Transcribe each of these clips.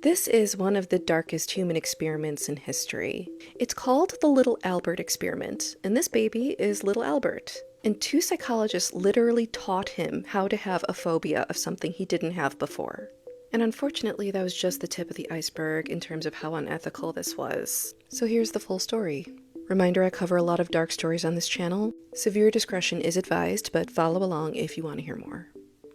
This is one of the darkest human experiments in history. It's called the Little Albert experiment, and this baby is Little Albert. And two psychologists literally taught him how to have a phobia of something he didn't have before. And unfortunately, that was just the tip of the iceberg in terms of how unethical this was. So here's the full story. Reminder, I cover a lot of dark stories on this channel. Severe discretion is advised, but follow along if you want to hear more.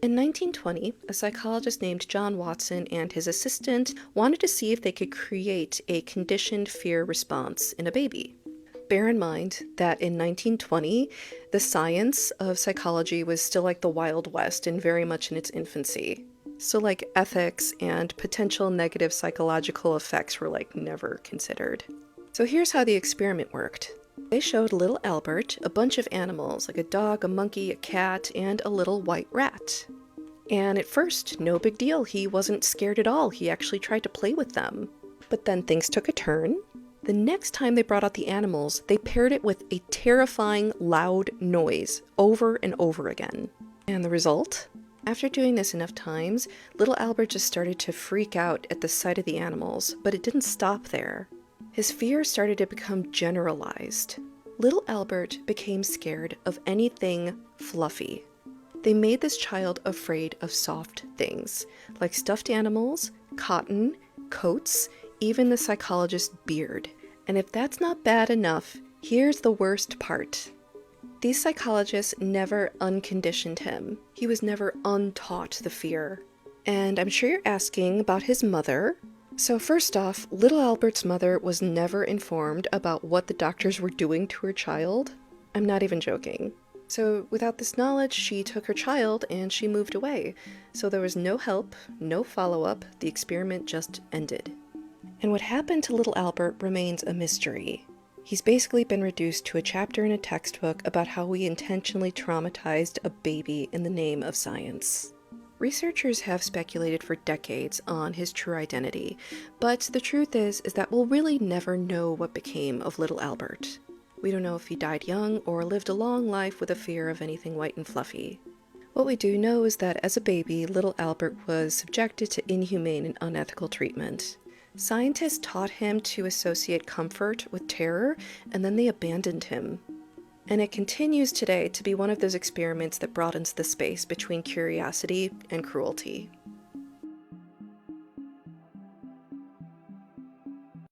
In 1920, a psychologist named John Watson and his assistant wanted to see if they could create a conditioned fear response in a baby. Bear in mind that in 1920, the science of psychology was still like the Wild West and very much in its infancy. So like ethics and potential negative psychological effects were never considered. So here's how the experiment worked. They showed little Albert a bunch of animals, like a dog, a monkey, a cat, and a little white rat. And at first, no big deal. He wasn't scared at all. He actually tried to play with them. But then things took a turn. The next time they brought out the animals, they paired it with a terrifying, loud noise over and over again. And the result? After doing this enough times, little Albert just started to freak out at the sight of the animals, but it didn't stop there. His fear started to become generalized. Little Albert became scared of anything fluffy. They made this child afraid of soft things, like stuffed animals, cotton, coats, even the psychologist's beard. And if that's not bad enough, here's the worst part. These psychologists never unconditioned him. He was never untaught the fear. And I'm sure you're asking about his mother. So first off, little Albert's mother was never informed about what the doctors were doing to her child. I'm not even joking. So without this knowledge, she took her child and she moved away. So there was no help, no follow-up, the experiment just ended. And what happened to little Albert remains a mystery. He's basically been reduced to a chapter in a textbook about how we intentionally traumatized a baby in the name of science. Researchers have speculated for decades on his true identity, but the truth is that we'll really never know what became of little Albert. We don't know if he died young or lived a long life with a fear of anything white and fluffy. What we do know is that as a baby, little Albert was subjected to inhumane and unethical treatment. Scientists taught him to associate comfort with terror, and then they abandoned him. And it continues today to be one of those experiments that broadens the space between curiosity and cruelty.